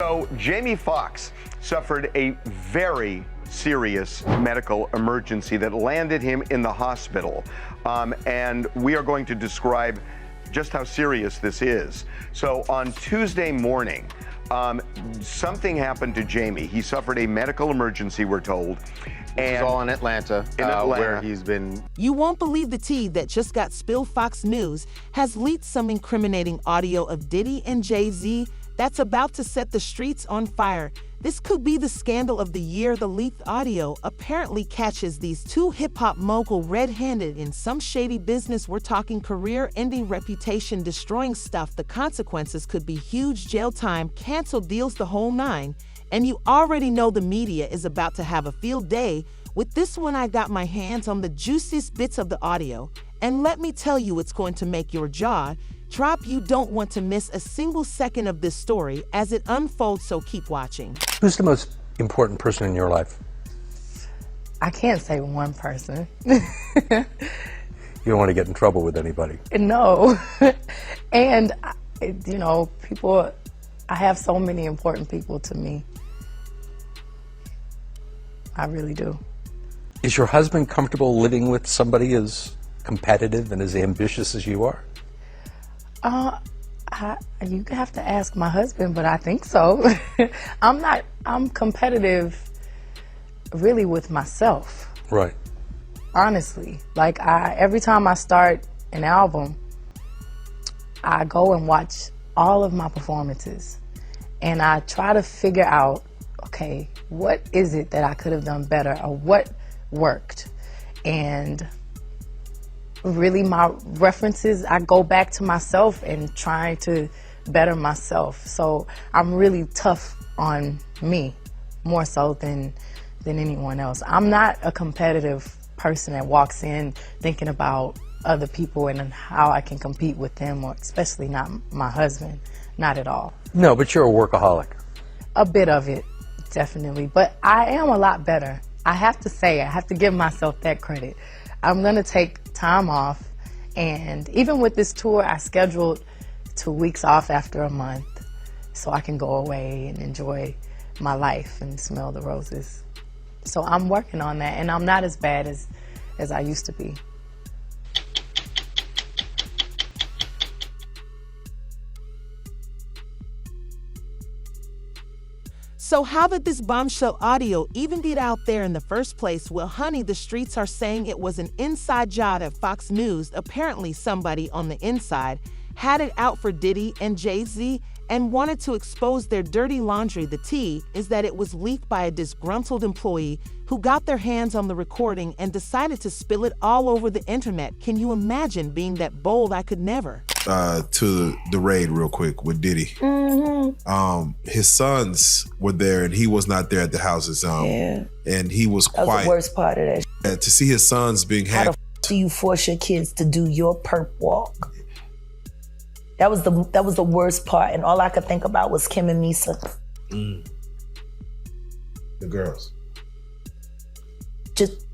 So Jamie Foxx suffered a very serious medical emergency that landed him in the hospital. And we are going to describe just how serious this is. So on Tuesday morning, something happened to Jamie. He suffered a medical emergency, we're told. And it's all in Atlanta, where he's been. You won't believe the tea that just got spilled. Fox News has leaked some incriminating audio of Diddy and Jay-Z that's about to set the streets on fire. This could be the scandal of the year. The leaked audio apparently catches these two hip-hop mogul red-handed in some shady business. We're talking career-ending, reputation-destroying stuff. The consequences could be huge: jail time, canceled deals, the whole nine. And you already know the media is about to have a field day. With this one, I got my hands on the juiciest bits of the audio. And let me tell you, it's going to make your jaw drop. You don't want to miss a single second of this story as it unfolds, so keep watching. Who's the most important person in your life? I can't say one person. You don't want to get in trouble with anybody. No. And, people, I have so many important people to me. I really do. Is your husband comfortable living with somebody as competitive and as ambitious as you are? You have to ask my husband, but I think so. I'm competitive really with myself. Right. Honestly. Like, every time I start an album, I go and watch all of my performances. And I try to figure out, okay, what is it that I could have done better, or what worked? And really, my references, I go back to myself and trying to better myself. So I'm really tough on me, more so than anyone else. I'm not a competitive person that walks in thinking about other people and how I can compete with them, or especially not my husband. Not at all. No, but you're a workaholic. A bit of it, definitely. But I am a lot better. I have to say, I have to give myself that credit. I'm going to take time off. And even with this tour, I scheduled 2 weeks off after a month so I can go away and enjoy my life and smell the roses. So I'm working on that, and I'm not as bad as I used to be. So how did this bombshell audio even get out there in the first place? Well, honey, the streets are saying it was an inside job at Fox News. Apparently somebody on the inside had it out for Diddy and Jay-Z and wanted to expose their dirty laundry. The tea is that it was leaked by a disgruntled employee who got their hands on the recording and decided to spill it all over the internet. Can you imagine being that bold? I could never. To the raid real quick with Diddy. Mm-hmm. His sons were there and he was not there at the houses. Yeah. And he was quiet. That was the worst part of that. To see his sons being How hacked. the do you force your kids to do your perp walk? That was the worst part, and all I could think about was Kim and Misa. The girls. Just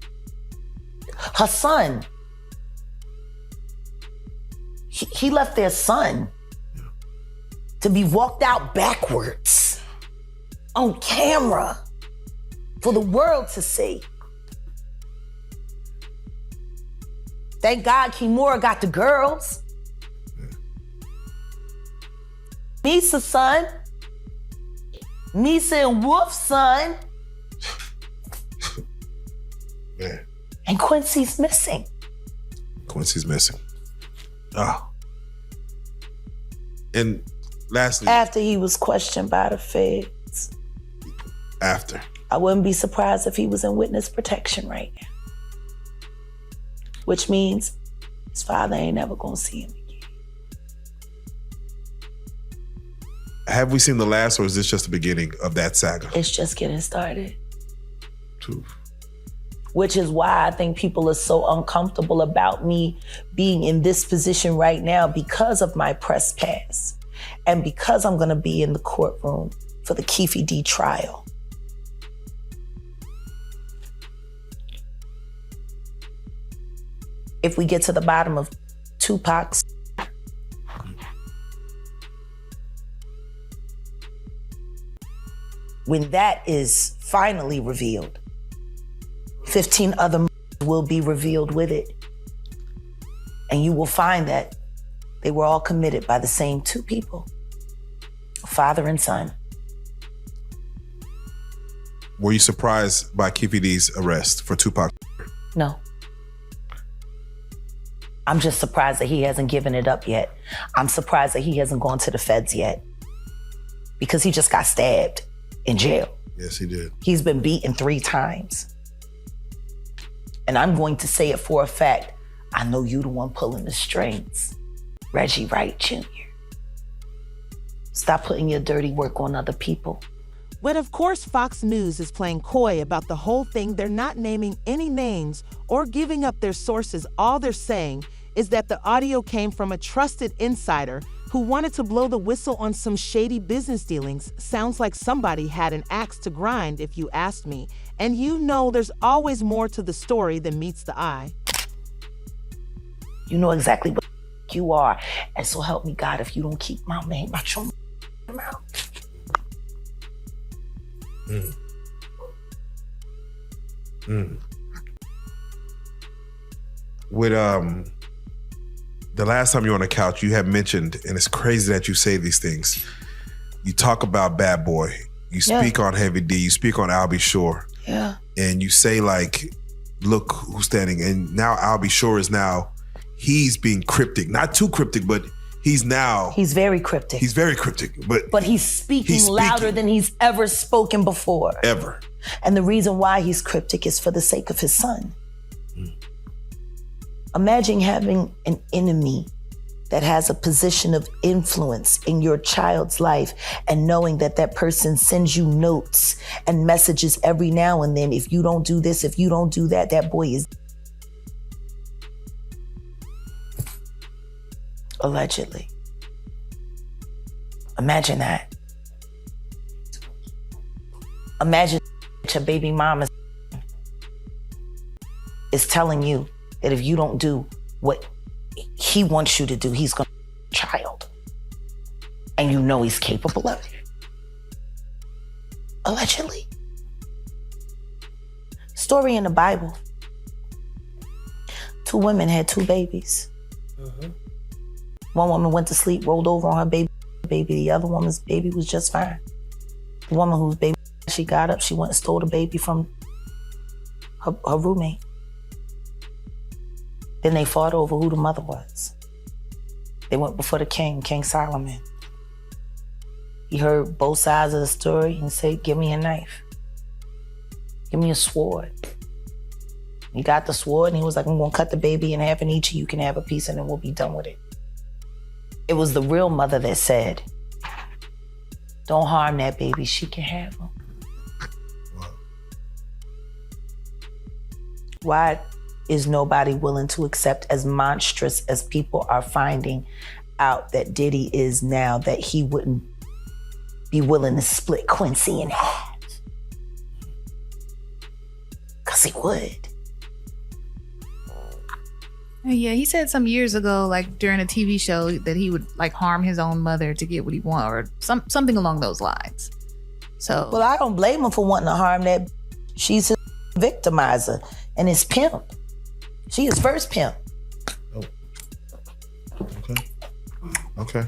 her son. He left their son to be walked out backwards on camera for the world to see. Thank God Kimura got the girls. Misa's son. Misa and Wolf's son. Man. And Quincy's missing. Quincy's missing. Oh. And lastly. After he was questioned by the feds. After. I wouldn't be surprised if he was in witness protection right now. Which means his father ain't never gonna see him again. Have we seen the last, or is this just the beginning of that saga? It's just getting started. Oof. Which is why I think people are so uncomfortable about me being in this position right now, because of my press pass and because I'm gonna be in the courtroom for the Keffe D trial. If we get to the bottom of Tupac's when that is finally revealed, 15 other will be revealed with it. And you will find that they were all committed by the same two people, father and son. Were you surprised by Keefe D's arrest for Tupac? No. I'm just surprised that he hasn't given it up yet. I'm surprised that he hasn't gone to the feds yet, because he just got stabbed in jail. Yes, he did. He's been beaten 3 times. And I'm going to say it for a fact. I know you the one pulling the strings. Reggie Wright Jr. Stop putting your dirty work on other people. But of course, Fox News is playing coy about the whole thing. They're not naming any names or giving up their sources. All they're saying is that the audio came from a trusted insider who wanted to blow the whistle on some shady business dealings. Sounds like somebody had an axe to grind, if you asked me. And you know there's always more to the story than meets the eye. You know exactly what you are. And so help me God if you don't keep my name out your mouth. With the last time you were on the couch, you had mentioned, and it's crazy that you say these things, you talk about Bad Boy, you speak on Heavy D, you speak on Albie Shore. Yeah. And you say, like, look who's standing. And now Albie Shore is now, he's being cryptic. Not too cryptic, but he's very cryptic. He's very cryptic. But he's speaking louder than he's ever spoken before. Ever. And the reason why he's cryptic is for the sake of his son. Imagine having an enemy that has a position of influence in your child's life and knowing that that person sends you notes and messages every now and then. If you don't do this, if you don't do that, that boy is allegedly. Imagine that. Imagine your baby mama is telling you that if you don't do what he wants you to do, he's gonna child. And you know he's capable of it. Allegedly. Story in the Bible. 2 women had 2 babies. One woman went to sleep, rolled over on her baby. The other woman's baby was just fine. The woman whose baby she got up, she went and stole the baby from her roommate. Then they fought over who the mother was. They went before the king, King Solomon. He heard both sides of the story and said, give me a knife. Give me a sword. He got the sword and he was like, I'm gonna cut the baby in half and each of you can have a piece and then we'll be done with it. It was the real mother that said, don't harm that baby, she can have him. Why is nobody willing to accept, as monstrous as people are finding out that Diddy is now, that he wouldn't be willing to split Quincy in half? Because he would. Yeah, he said some years ago, like during a TV show, that he would like harm his own mother to get what he wanted, or something along those lines. So, well, I don't blame him for wanting to harm that. She's his victimizer and his pimp. She is first pimp. Oh. Okay.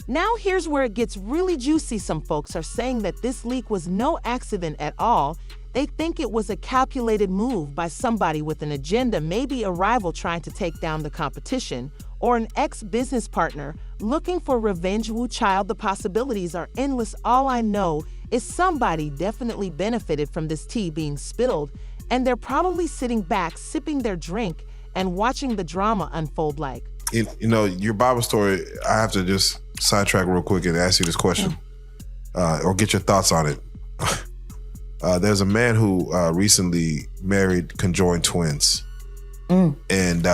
Now here's where it gets really juicy. Some folks are saying that this leak was no accident at all. They think it was a calculated move by somebody with an agenda, maybe a rival trying to take down the competition, or an ex-business partner looking for revenge. Wu child, the possibilities are endless. All I know is somebody definitely benefited from this tea being spilled, and they're probably sitting back, sipping their drink, and watching the drama unfold like. You know, your Bible story, I have to just sidetrack real quick and ask you this question, or get your thoughts on it. There's a man who recently married conjoined twins, and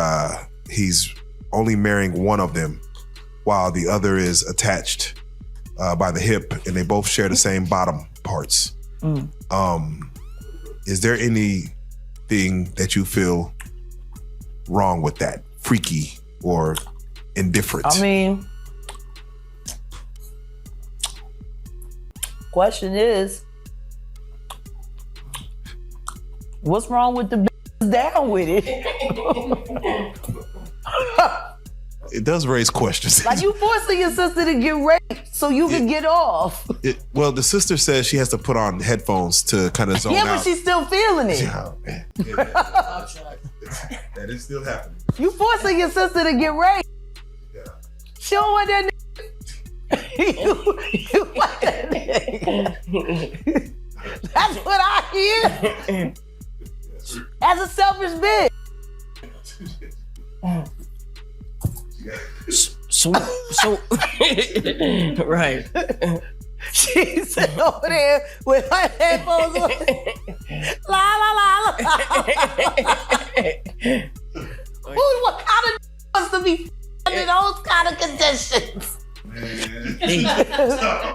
he's only marrying one of them while the other is attached by the hip, and they both share the same bottom parts. Is there anything that you feel wrong with that? Freaky or indifferent? I mean, Question is, what's wrong with the bitches down with it? It does raise questions. Like you forcing your sister to get raped so you can get off. Well, the sister says she has to put on headphones to kind of zone out. Yeah, but she's still feeling it. Oh, man. That is still happening. You forcing your sister to get raped. Yeah. She don't want that nigga. you want that nigga. That's what I hear. As a selfish bitch. So, right. She's sitting over there with her headphones on. La la la la. What kind of wants to be in those kind of conditions?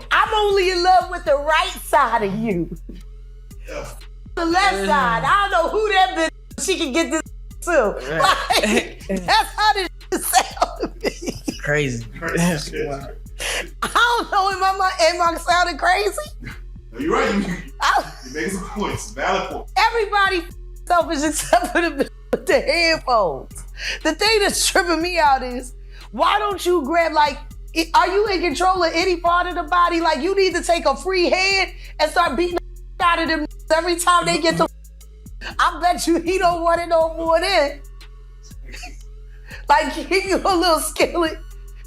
I'm only in love with the right side of you. The left side. I don't know who that bitch is. She can get this too. Like, that's how this sound to me. Crazy. Wow. I don't know, am I sounding crazy? No, you're right. You make some points. Valid point. Everybody selfish except for the bitch with the headphones. The thing that's tripping me out is, why don't you grab, like, are you in control of any part of the body? Like, you need to take a free hand and start beating the out of them every time they get to. I bet you he don't want it no more than. Like, give you a little skillet,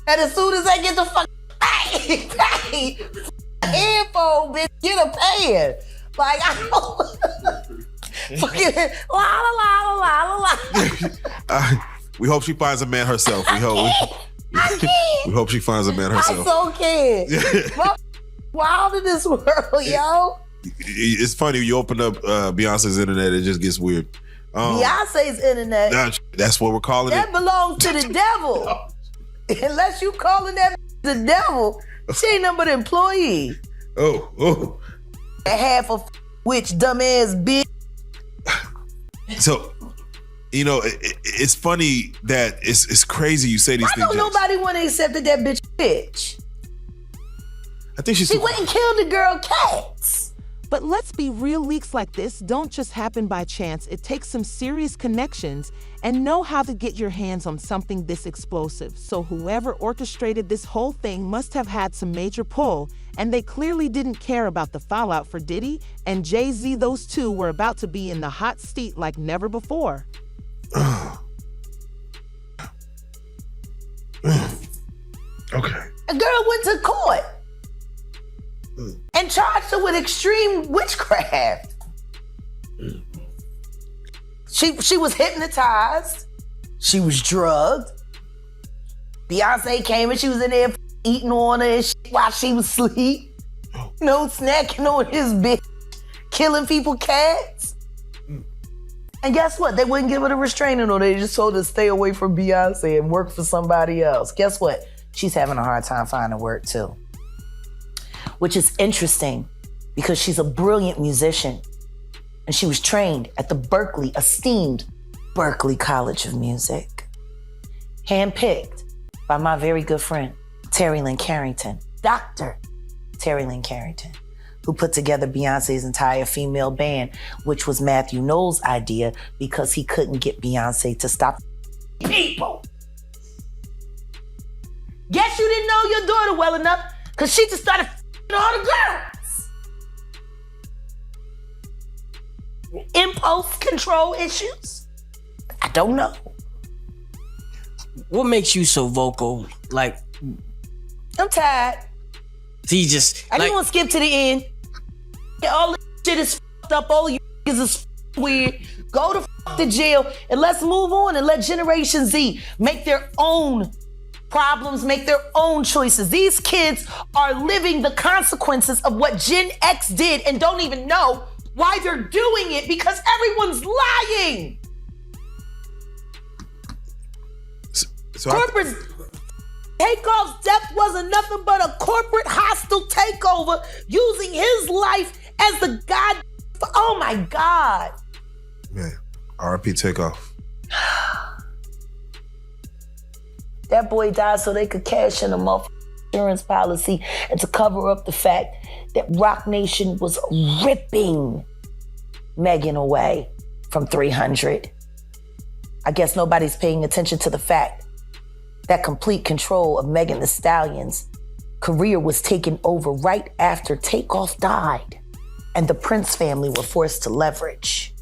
and as soon as they get the fuck, hey, headphone, bitch, get a pan. Like, I don't. Fucking la la la la la la. We hope she finds a man herself. We hope she finds a man herself. I so can. Wild in this world, yo. It's funny, you open up Beyonce's internet, it just gets weird. Beyonce's internet. That's what we're calling that it. That belongs to the devil. Unless you calling that the devil, she ain't nothing but an employee. Oh. And half of which dumbass bitch. So, you know, it's funny that it's crazy you say these things. Why don't nobody want to accept that bitch? I think she went and killed the girl Cats. But let's be real, leaks like this don't just happen by chance. It takes some serious connections and know how to get your hands on something this explosive. So whoever orchestrated this whole thing must have had some major pull, and they clearly didn't care about the fallout for Diddy and Jay-Z. Those two were about to be in the hot seat like never before. Okay. A girl went to court and charged her with extreme witchcraft. She was hypnotized. She was drugged. Beyonce came and she was in there eating on her and shit while she was asleep. You know, snacking on his bitch, killing people, cats. And guess what? They wouldn't give her the restraining order. They just told her to stay away from Beyonce and work for somebody else. Guess what? She's having a hard time finding work too. Which is interesting because she's a brilliant musician and she was trained at the esteemed Berklee College of Music. Handpicked by my very good friend, Terry Lynn Carrington, Dr. Terry Lynn Carrington, who put together Beyonce's entire female band, which was Matthew Knowles' idea because he couldn't get Beyonce to stop people. Guess you didn't know your daughter well enough because she just started all the girls. Impulse control issues? I don't know. What makes you so vocal? Like, I'm tired. So you just I just want to skip to the end. All this shit is fucked up. All you niggas is weird. Go to the jail and let's move on and let Generation Z make their own problems, make their own choices. These kids are living the consequences of what Gen X did and don't even know why they're doing it because everyone's lying. So corporate Takeoff's death wasn't nothing but a corporate hostile takeover using his life as the god. Oh my God. Man, R.I.P. Takeoff. That boy died so they could cash in a motherfucking insurance policy and to cover up the fact that Roc Nation was ripping Megan away from 300. I guess nobody's paying attention to the fact that complete control of Megan Thee Stallion's career was taken over right after Takeoff died, and the Prince family were forced to leverage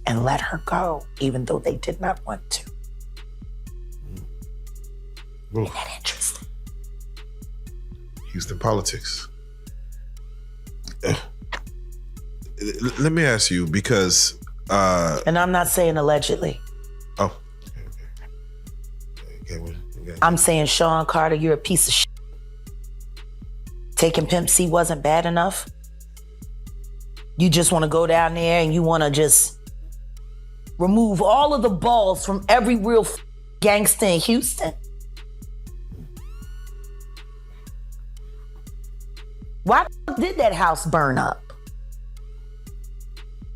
and let her go, even though they did not want to. Isn't that interesting? Houston politics. Let me ask you, because and I'm not saying allegedly. Oh. I'm saying, Sean Carter, you're a piece of shit. Taking Pimp C wasn't bad enough. You just want to go down there and you want to just remove all of the balls from every real gangster in Houston. Why the fuck did that house burn up?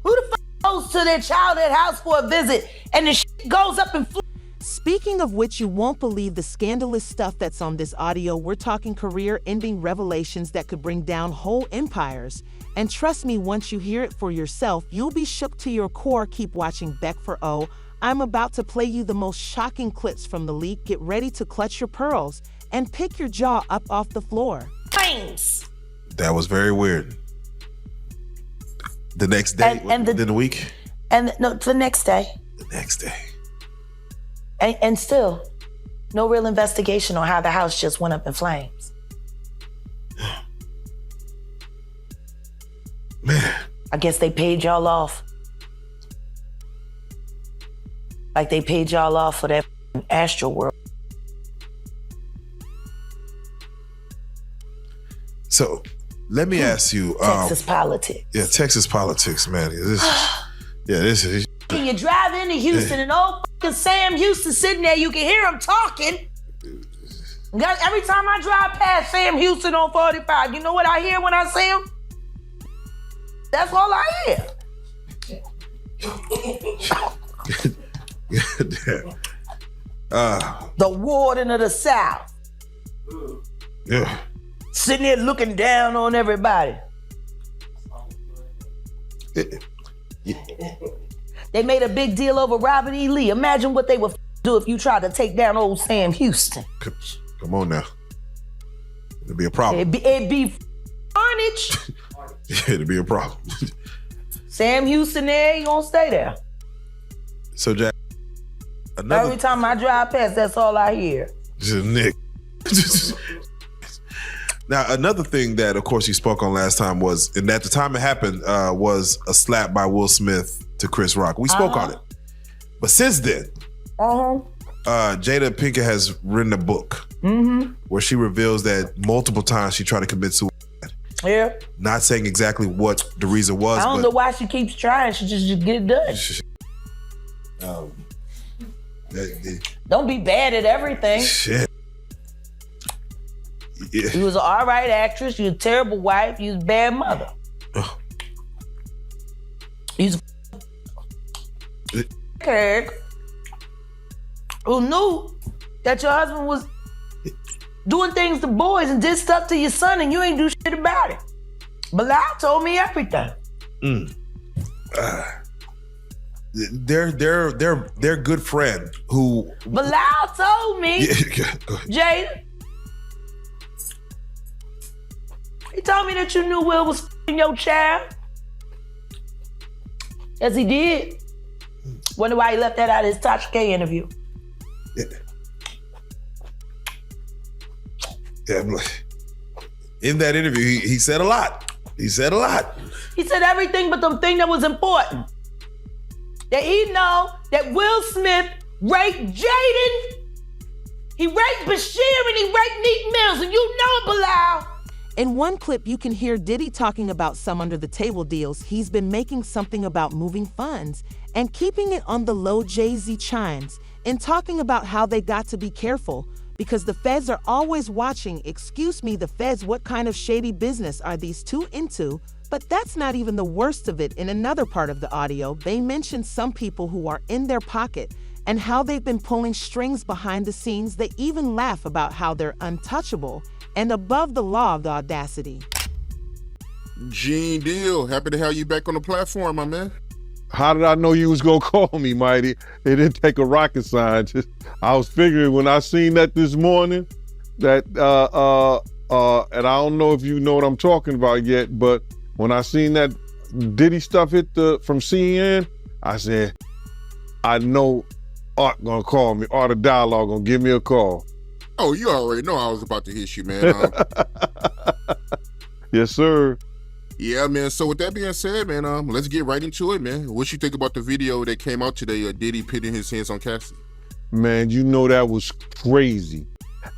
Who the fuck goes to their childhood house for a visit and the shit goes up in flames? Speaking of which, you won't believe the scandalous stuff that's on this audio. We're talking career-ending revelations that could bring down whole empires. And trust me, once you hear it for yourself, you'll be shook to your core. Keep watching Beck for O. I'm about to play you the most shocking clips from the leak. Get ready to clutch your pearls and pick your jaw up off the floor. Flames. That was very weird. The next day, within a week? And no, the next day. The next day. And still, no real investigation on how the house just went up in flames. Man. I guess they paid y'all off. Like they paid y'all off for that Astro World. So, let me ask you. Texas politics. Yeah, Texas politics, man. This is. When you drive into Houston and old fucking Sam Houston sitting there, you can hear him talking. Every time I drive past Sam Houston on 45, you know what I hear when I see him? That's all I hear. The warden of the South. Yeah. Sitting there looking down on everybody. They made a big deal over Robert E. Lee. Imagine what they would do if you tried to take down old Sam Houston. Come on now. It'd be a problem. It'd be carnage. It'd be a problem. Sam Houston there, he gonna stay there. So, Jack, every time I drive past, that's all I hear. Just Nick. Now, another thing that, of course, you spoke on last time was, and at the time it happened, was a slap by Will Smith to Chris Rock. We spoke on it. But since then, Jada Pinkett has written a book where she reveals that multiple times she tried to commit suicide. Yeah. Not saying exactly what the reason was. I don't know why she keeps trying. She just get it done. Don't be bad at everything. Shit. Yeah. You was an all right actress. You was a terrible wife. You was a bad mother. You was a kid who knew that your husband was doing things to boys and did stuff to your son, and you ain't do shit about it. Bilal told me everything. Their good friend who Bilal told me. Jada. He told me that you knew Will was f***ing your child. Yes, he did. Wonder why he left that out of his Tasha K interview. Yeah, in that interview, he said a lot. He said a lot. He said everything but the thing that was important. That he know that Will Smith raped Jaden. He raped Bashir and he raped Neek Mills, and you know it, Bilal. In one clip, you can hear Diddy talking about some under-the-table deals. He's been making something about moving funds and keeping it on the low. Jay-Z chimes in talking about how they got to be careful because the feds are always watching. Excuse me, the feds, what kind of shady business are these two into? But that's not even the worst of it. In another part of the audio, they mention some people who are in their pocket and how they've been pulling strings behind the scenes. They even laugh about how they're untouchable and above the law of the audacity. Gene Deal, happy to have you back on the platform, my man. How did I know you was gonna call me, Mighty? It didn't take a rocket scientist. I was figuring when I seen that this morning, that and I don't know if you know what I'm talking about yet, but when I seen that Diddy stuff from CNN, I said, I know Art gonna call me. Art of Dialogue gonna give me a call. Oh, you already know I was about to hit you, man. Yes, sir. Yeah, man. So with that being said, man, let's get right into it, man. What you think about the video that came out today of Diddy pitting his hands on Cassidy? Man, you know that was crazy.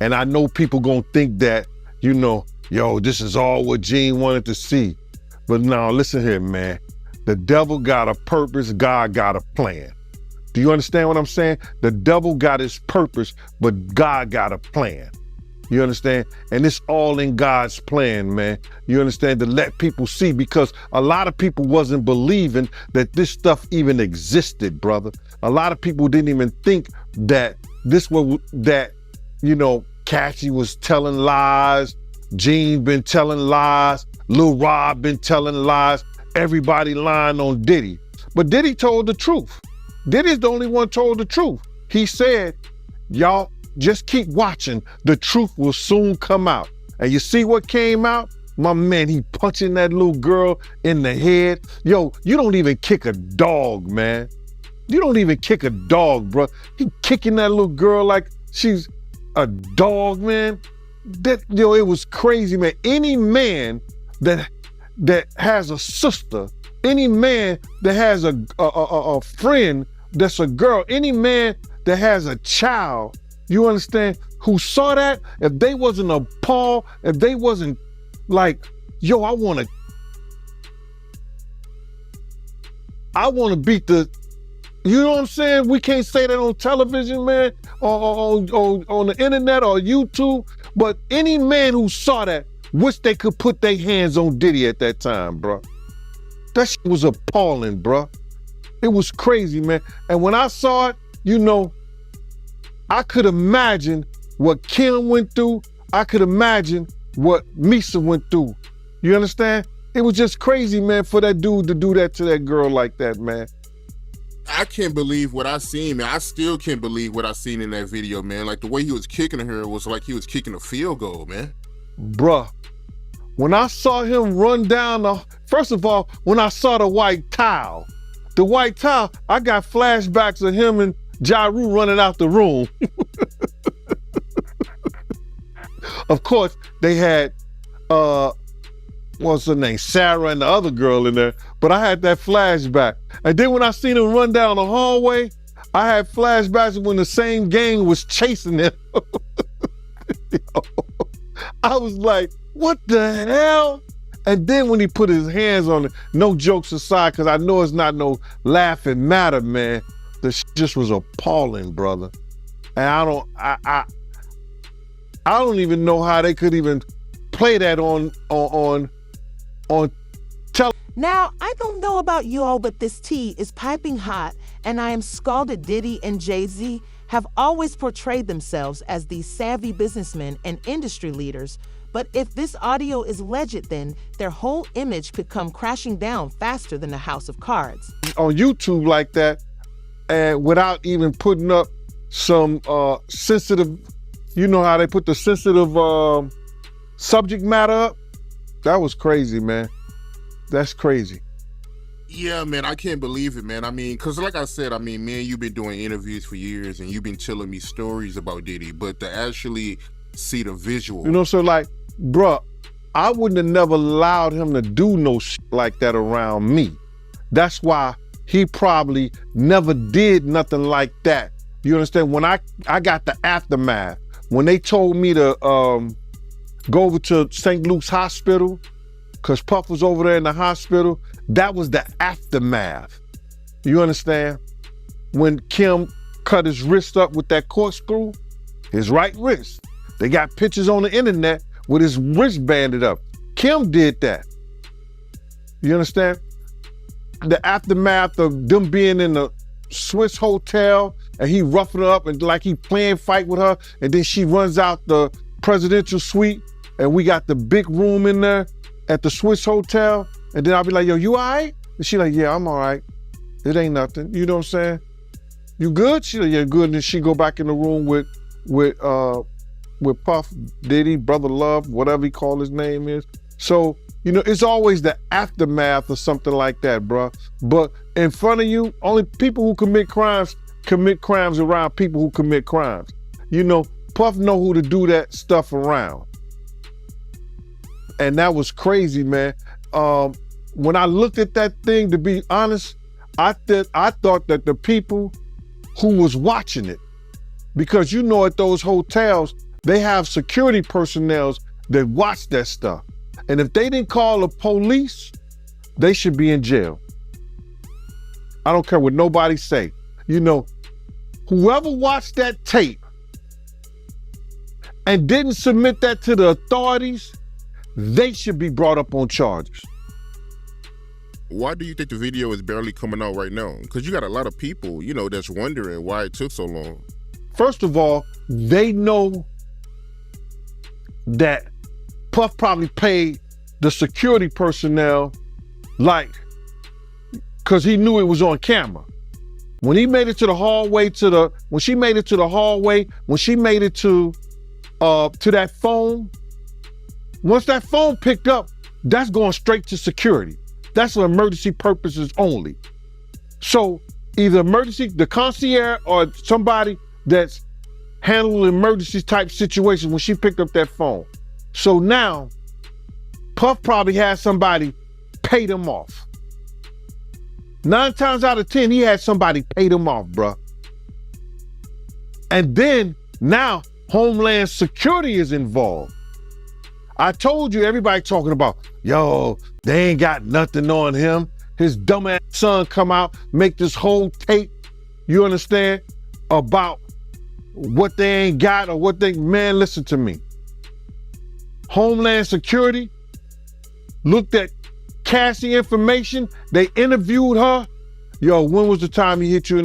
And I know people gonna think that, you know, yo, this is all what Gene wanted to see. But now, listen here, man. The devil got a purpose, God got a plan. Do you understand what I'm saying? The devil got his purpose, but God got a plan. You understand? And it's all in God's plan, man. You understand? To let people see, because a lot of people wasn't believing that this stuff even existed, brother. A lot of people didn't even think that Cassie was telling lies, Gene been telling lies, Lil Rob been telling lies, everybody lying on Diddy. But Diddy told the truth. Diddy's the only one told the truth. He said, y'all, just keep watching. The truth will soon come out. And you see what came out? My man, he punching that little girl in the head. Yo, you don't even kick a dog, man. You don't even kick a dog, bro. He kicking that little girl like she's a dog, man. It was crazy, man. Any man that has a sister, any man that has a friend that's a girl, any man that has a child, you understand, who saw that, if they wasn't appalled, if they wasn't like, yo, I want to beat the, you know what I'm saying? We can't say that on television, man, or on the internet or YouTube, but any man who saw that, wish they could put their hands on Diddy at that time, bro. That shit was appalling, bro. It was crazy, man. And when I saw it, you know, I could imagine what Kim went through. I could imagine what Misa went through. You understand? It was just crazy, man, for that dude to do that to that girl like that, man. I can't believe what I seen, man. I still can't believe what I seen in that video, man. Like the way he was kicking her was like he was kicking a field goal, man. Bruh, when I saw him run down first of all, when I saw the white towel, I got flashbacks of him and Ja Rule running out the room. Of course, they had, what's her name, Sarah and the other girl in there, but I had that flashback. And then when I seen him run down the hallway, I had flashbacks when the same gang was chasing him. I was like, what the hell? And then when he put his hands on it, no jokes aside, because I know it's not no laughing matter, man. The shit just was appalling, brother. And I don't even know how they could even play that on television. Now, I don't know about you all, but this tea is piping hot, and I am scalded. Diddy and Jay-Z have always portrayed themselves as these savvy businessmen and industry leaders. But if this audio is legit, then their whole image could come crashing down faster than a house of cards. On YouTube like that, and without even putting up some sensitive, you know how they put the sensitive subject matter up? That was crazy, man. That's crazy. Yeah, man, I can't believe it, man. I mean, because like I said, I mean, man, you've been doing interviews for years and you've been telling me stories about Diddy, but to actually see the visual. You know, so like, bruh, I wouldn't have never allowed him to do no shit like that around me. That's why he probably never did nothing like that. You understand? When I got the aftermath, when they told me to go over to St. Luke's Hospital, because Puff was over there in the hospital, that was the aftermath. You understand? When Kim cut his wrist up with that corkscrew, his right wrist. They got pictures on the internet with his wrist banded up. Kim did that. You understand? The aftermath of them being in the Swiss hotel and he roughing her up and like he playing fight with her, and then she runs out the presidential suite, and we got the big room in there at the Swiss Hotel, and then I'll be like, yo, you all right? And she like, yeah, I'm all right. It ain't nothing. You know what I'm saying? You good? She like, yeah, good. And then she go back in the room with Puff, Diddy, Brother Love, whatever he call his name is. So, you know, it's always the aftermath or something like that, bro. But in front of you, only people who commit crimes around people who commit crimes. You know, Puff know who to do that stuff around. And that was crazy, man. When I looked at that thing, to be honest, I thought that the people who was watching it, because you know at those hotels, they have security personnel that watch that stuff. And if they didn't call the police, they should be in jail. I don't care what nobody say. You know, whoever watched that tape and didn't submit that to the authorities, they should be brought up on charges. Why do you think the video is barely coming out right now? Because you got a lot of people, you know, that's wondering why it took so long. First of all, they know that Puff probably paid the security personnel because he knew it was on camera. When he made it to the hallway, when she made it to that phone, once that phone picked up, that's going straight to security. That's for emergency purposes only. So either the concierge or somebody that's handling emergency type situations when she picked up that phone. So now, Puff probably had somebody pay them off. 9 times out of 10, he had somebody pay them off, bruh. And then now Homeland Security is involved. I told you, everybody talking about, yo, they ain't got nothing on him. His dumbass son come out, make this whole tape, you understand, about what they ain't got or what they, man, listen to me. Homeland Security looked at Cassie information. They interviewed her. Yo, when was the time he hit you?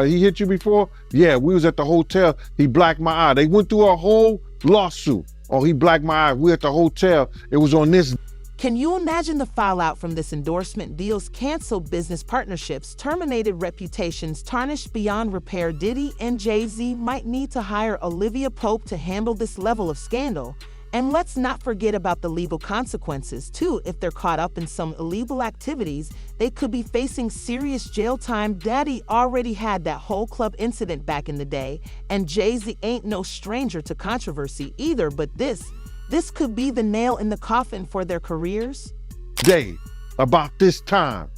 He hit you before? Yeah, we was at the hotel. He blacked my eye. They went through a whole lawsuit. Oh, he blacked my eye. We at the hotel. It was on this. Can you imagine the fallout from this endorsement? Deals canceled business partnerships, terminated reputations, tarnished beyond repair. Diddy and Jay-Z might need to hire Olivia Pope to handle this level of scandal. And let's not forget about the legal consequences, too. If they're caught up in some illegal activities, they could be facing serious jail time. Daddy already had that whole club incident back in the day, and Jay-Z ain't no stranger to controversy either, but this could be the nail in the coffin for their careers. Day, about this time,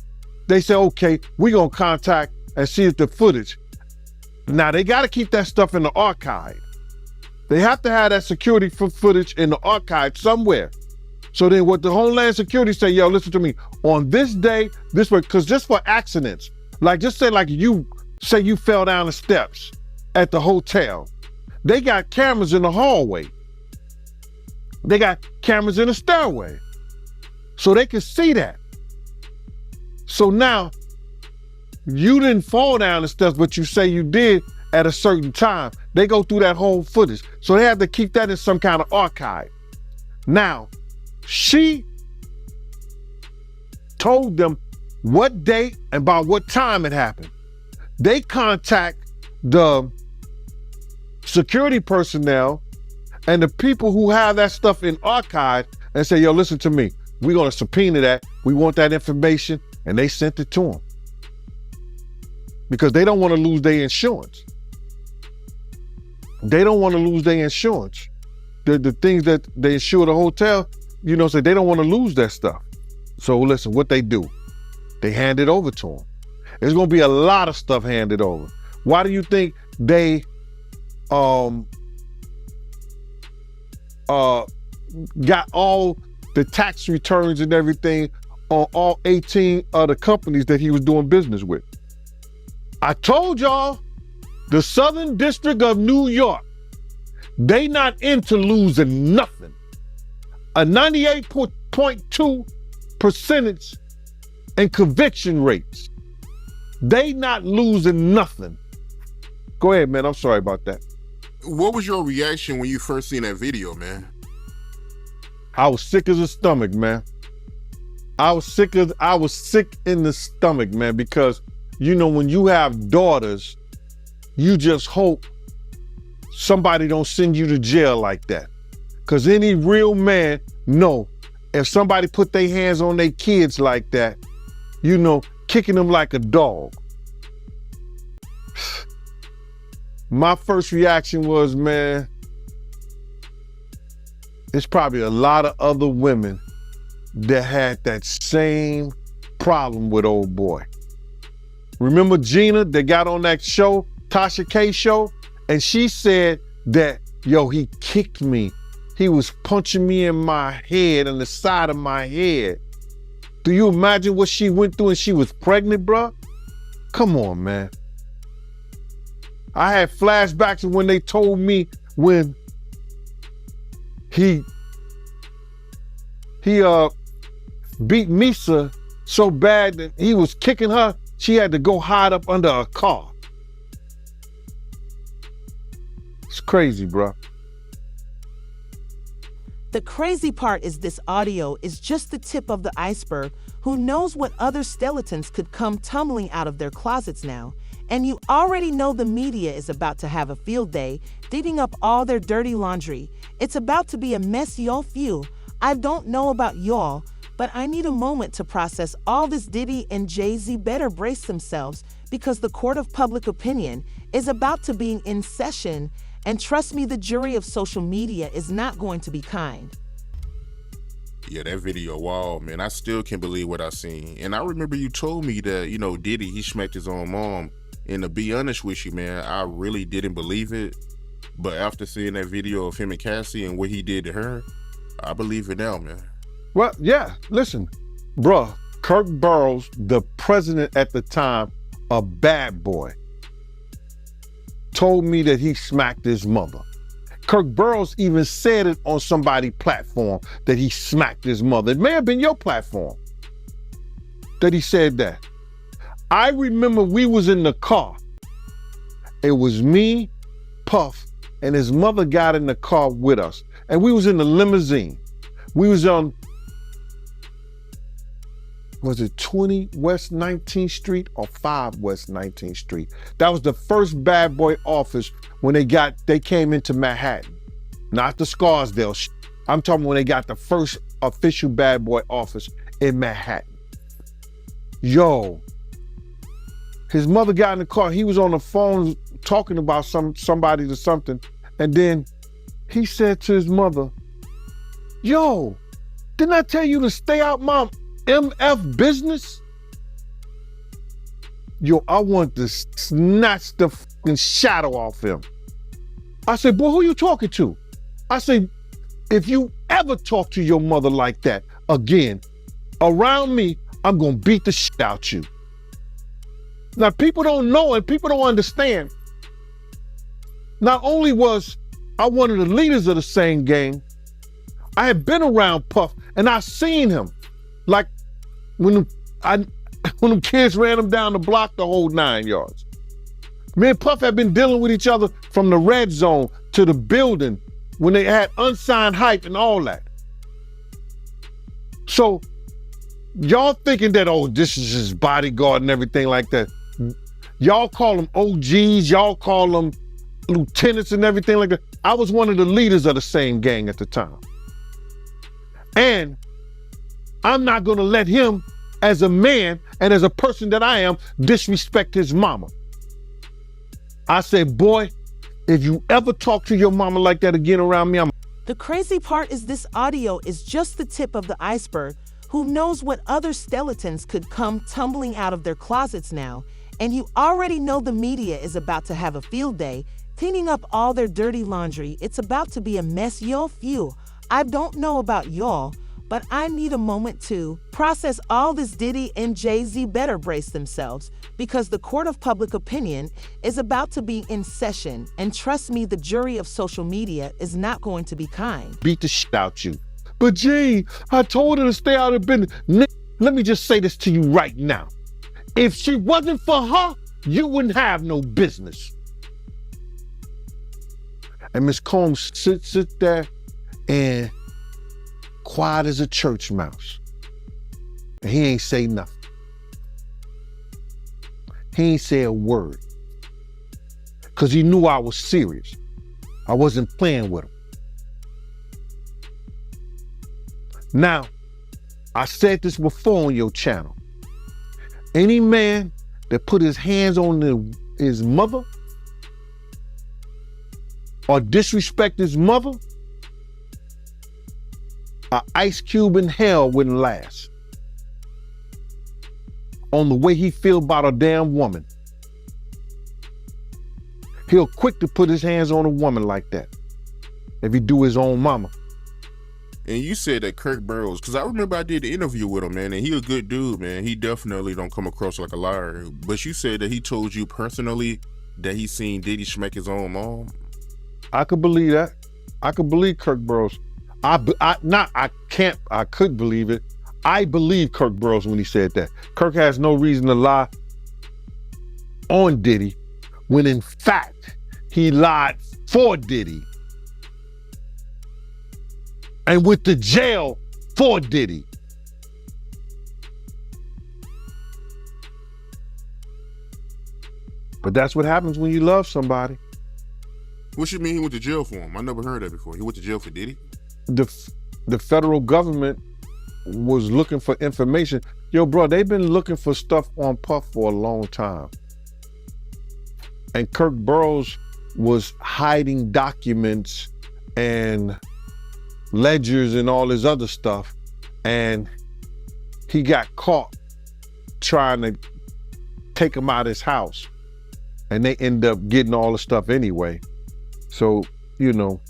they say, okay, we're gonna contact and see if the footage. Now, they gotta keep that stuff in the archive. They have to have that security footage in the archive somewhere. So then what the Homeland Security say, yo, listen to me, on this day, this way, because just for accidents, like just say like you fell down the steps at the hotel. They got cameras in the hallway. They got cameras in the stairway. So they can see that. So now, you didn't fall down the steps, but you say you did at a certain time. They go through that whole footage. So they have to keep that in some kind of archive. Now, she told them what date and about what time it happened. They contact the security personnel and the people who have that stuff in archive and say, yo, listen to me. We're gonna subpoena that. We want that information. And they sent it to them. Because they don't want to lose their insurance. They don't want to lose their insurance. The things that they insure the hotel, you know, so they don't want to lose that stuff. So listen, what they do, they hand it over to them. There's going to be a lot of stuff handed over. Why do you think they got all the tax returns and everything on all 18 other companies that he was doing business with? I told y'all, the Southern District of New York, they not into losing nothing. A 98.2% in conviction rates. They not losing nothing. Go ahead, man. I'm sorry about that. What was your reaction when you first seen that video, man? I was sick as a stomach, man. I was sick in the stomach, man, because you know when you have daughters, you just hope somebody don't send you to jail like that. Cause any real man know if somebody put their hands on their kids like that, you know, kicking them like a dog. My first reaction was, man, there's probably a lot of other women that had that same problem with old boy. Remember Gina that got on that show, Tasha K show? And she said that, yo, he kicked me. He was punching me in my head and the side of my head. Do you imagine what she went through and she was pregnant, bruh? Come on, man. I had flashbacks of when they told me when he beat Misa so bad that he was kicking her, she had to go hide up under a car. It's crazy, bro. The crazy part is this audio is just the tip of the iceberg. Who knows what other skeletons could come tumbling out of their closets now? And you already know the media is about to have a field day, digging up all their dirty laundry. It's about to be a mess, y'all feel. I don't know about y'all, but I need a moment to process all this. Diddy and Jay-Z better brace themselves because the court of public opinion is about to be in session. And trust me, the jury of social media is not going to be kind. Yeah, that video, wow, man. I still can't believe what I seen. And I remember you told me that, you know, Diddy, he smacked his own mom. And to be honest with you, man, I really didn't believe it. But after seeing that video of him and Cassie and what he did to her, I believe it now, man. Well, yeah, listen, bruh, Kirk Burrows, the president at the time, a bad boy, told me that he smacked his mother. Kirk Burrows even said it on somebody's platform that he smacked his mother. It may have been your platform that he said that. I remember we was in the car. It was me, Puff, and his mother got in the car with us. And we was in the limousine. We was on, was it 20 West 19th Street or 5 West 19th Street? That was the first bad boy office when they came into Manhattan. Not the Scarsdale shit. I'm talking when they got the first official bad boy office in Manhattan. Yo, his mother got in the car. He was on the phone talking about somebody to something. And then he said to his mother, yo, didn't I tell you to stay out my MF business? Yo, I want to snatch the fucking shadow off him. I said, boy, who you talking to? I said, if you ever talk to your mother like that again, around me, I'm gonna beat the shit out you. Now, people don't know and people don't understand. Not only was I one of the leaders of the same gang, I had been around Puff and I seen him. Like when the kids ran him down the block the whole 9 yards. Me and Puff had been dealing with each other from the red zone to the building when they had unsigned hype and all that. So y'all thinking that, oh, this is his bodyguard and everything like that. Y'all call them OGs, y'all call them lieutenants and everything like that. I was one of the leaders of the same gang at the time. And I'm not gonna let him, as a man and as a person that I am, disrespect his mama. I said, boy, if you ever talk to your mama like that again around me, The crazy part is this audio is just the tip of the iceberg. Who knows what other skeletons could come tumbling out of their closets now? And you already know the media is about to have a field day, cleaning up all their dirty laundry. It's about to be a mess, y'all feel. I don't know about y'all, but I need a moment to process all this. Diddy and Jay-Z better brace themselves because the court of public opinion is about to be in session. And trust me, the jury of social media is not going to be kind. beat the shit out you. But Gene, I told her to stay out of business. Let me just say this to you right now. If she wasn't for her, you wouldn't have no business. And Miss Combs sits there and quiet as a church mouse. And he ain't say nothing. He ain't say a word. Because he knew I was serious. I wasn't playing with him. Now, I said this before on your channel. Any man that put his hands on his mother or disrespect his mother, an ice cube in hell wouldn't last. On the way he feel about a damn woman. He'll quick to put his hands on a woman like that if he do his own mama. And you said that Kirk Burrows, because I remember I did the interview with him, man, and he a good dude, man. He definitely don't come across like a liar. But you said that he told you personally that he seen Diddy smack his own mom. I could believe that. I could believe Kirk Burrows. I could believe it. I believe Kirk Burrows when he said that. Kirk has no reason to lie on Diddy when in fact he lied for Diddy and went to jail for Diddy. But that's what happens when you love somebody. What you mean he went to jail for him? I never heard that before. He went to jail for Diddy? The federal government was looking for information. Yo, bro, they've been looking for stuff on Puff for a long time. And Kirk Burrows was hiding documents and ledgers and all this other stuff. And he got caught trying to take him out of his house. And they end up getting all the stuff anyway. So, you know.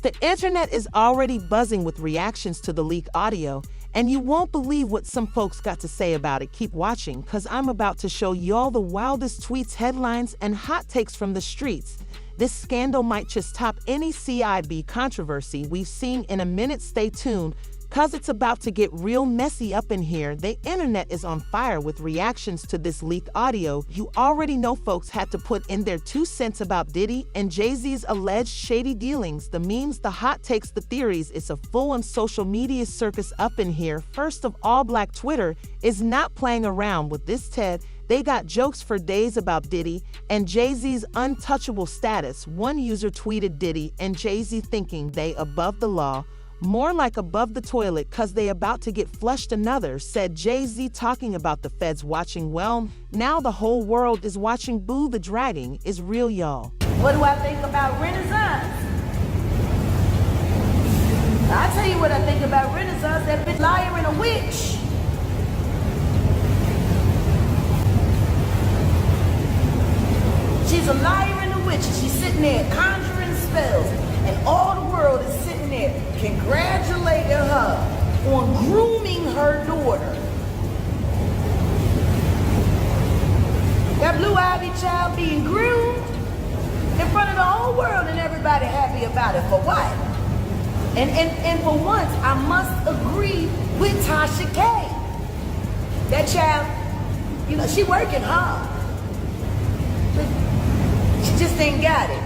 The internet is already buzzing with reactions to the leak audio, and you won't believe what some folks got to say about it. Keep watching, because I'm about to show y'all the wildest tweets, headlines, and hot takes from the streets. This scandal might just top any CIB controversy we've seen in a minute. Stay tuned, because it's about to get real messy up in here. The internet is on fire with reactions to this leaked audio. You already know folks had to put in their 2 cents about Diddy and Jay-Z's alleged shady dealings. The memes, the hot takes, the theories. It's a full-on social media circus up in here. First of all, Black Twitter is not playing around with this, Ted. They got jokes for days about Diddy and Jay-Z's untouchable status. One user tweeted Diddy and Jay-Z thinking they above the law. More like above the toilet, cause they about to get flushed. Another said Jay-Z talking about the feds watching. Well, now the whole world is watching. Boo, the dragging is real, y'all. What do I think about Renaissance? I'll tell you what I think about Renaissance, that bitch liar and a witch. She's a liar and a witch, and she's sitting there conjuring spells, and all the world is sitting there congratulating her on grooming her daughter. That Blue Ivy child being groomed in front of the whole world and everybody happy about it. For what? And for once, I must agree with Tasha K. That child, you know, she working hard. But she just ain't got it.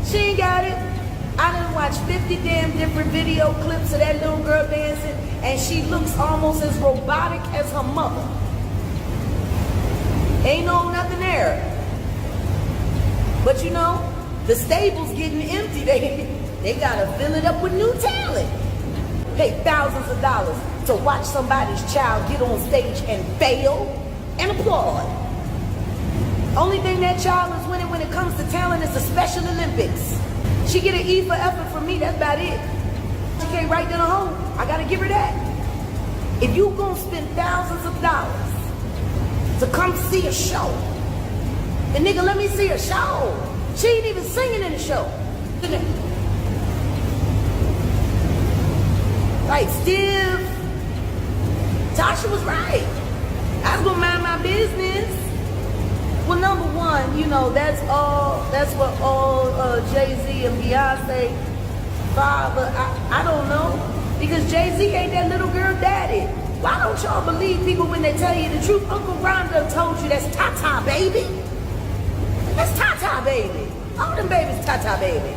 She ain't got it. I done watched 50 damn different video clips of that little girl dancing, and she looks almost as robotic as her mother. Ain't no nothing there. But you know, the stable's getting empty. They gotta fill it up with new talent. Pay thousands of dollars to watch somebody's child get on stage and fail and applaud. Only thing that child is winning when it comes to talent is the Special Olympics. She get an E for effort from me, that's about it. She came right to the home. I gotta give her that. If you gonna spend thousands of dollars to come see a show, and nigga, let me see a show. She ain't even singing in the show. Like, stiff. Tasha was right. I was gonna mind my business. Well, number one, you know, that's what all Jay-Z and Beyonce father, I don't know. Because Jay-Z ain't that little girl daddy. Why don't y'all believe people when they tell you the truth? Uncle Rondo told you that's Tata, baby. That's Tata, baby. All them babies Tata baby.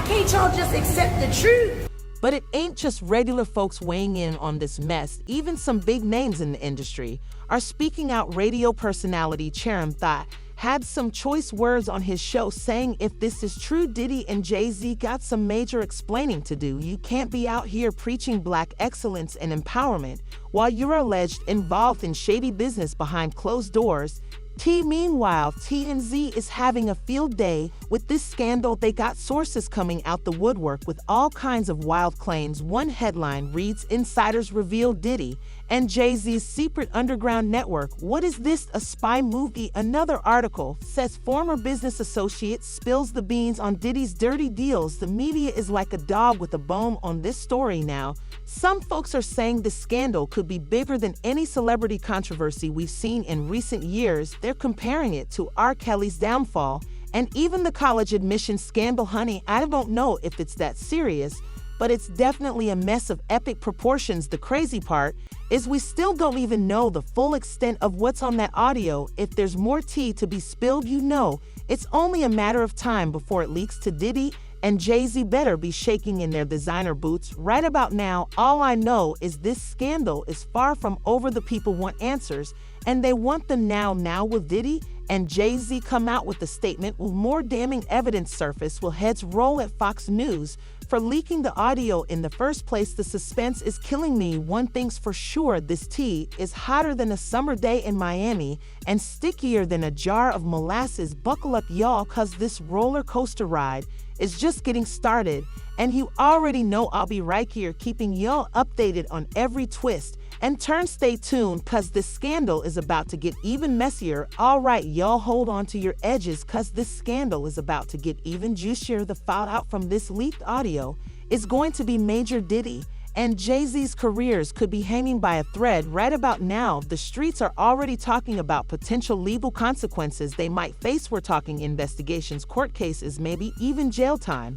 Can't y'all just accept the truth? But it ain't just regular folks weighing in on this mess. Even some big names in the industry are speaking out. Radio personality Charam Thot had some choice words on his show saying if this is true, Diddy and Jay-Z got some major explaining to do. You can't be out here preaching black excellence and empowerment while you're alleged involved in shady business behind closed doors. Meanwhile, TMZ is having a field day with this scandal. They got sources coming out the woodwork with all kinds of wild claims. One headline reads, "Insiders reveal Diddy and Jay-Z's secret underground network. What is this, a spy movie?" Another article says former business associate spills the beans on Diddy's dirty deals. The media is like a dog with a bone on this story now. Some folks are saying this scandal could be bigger than any celebrity controversy we've seen in recent years. They're comparing it to R. Kelly's downfall and even the college admission scandal. Honey, I don't know if it's that serious, but it's definitely a mess of epic proportions. The crazy part is we still don't even know the full extent of what's on that audio. If there's more tea to be spilled, you know, it's only a matter of time before it leaks to Diddy, and Jay-Z better be shaking in their designer boots right about now. All I know is this scandal is far from over. The people want answers, and they want them now. Now will Diddy and Jay-Z come out with a statement? Will more damning evidence surface? Will heads roll at Fox News for leaking the audio in the first place? The suspense is killing me. One thing's for sure, this tea is hotter than a summer day in Miami and stickier than a jar of molasses. Buckle up, y'all, cause this roller coaster ride is just getting started. And you already know I'll be right here keeping y'all updated on every twist and turn. Stay tuned, cause this scandal is about to get even messier. All right, y'all, hold on to your edges, cause this scandal is about to get even juicier. The fallout from this leaked audio is going to be major. Diddy and Jay-Z's careers could be hanging by a thread right about now. The streets are already talking about potential legal consequences they might face. We're talking investigations, court cases, maybe even jail time.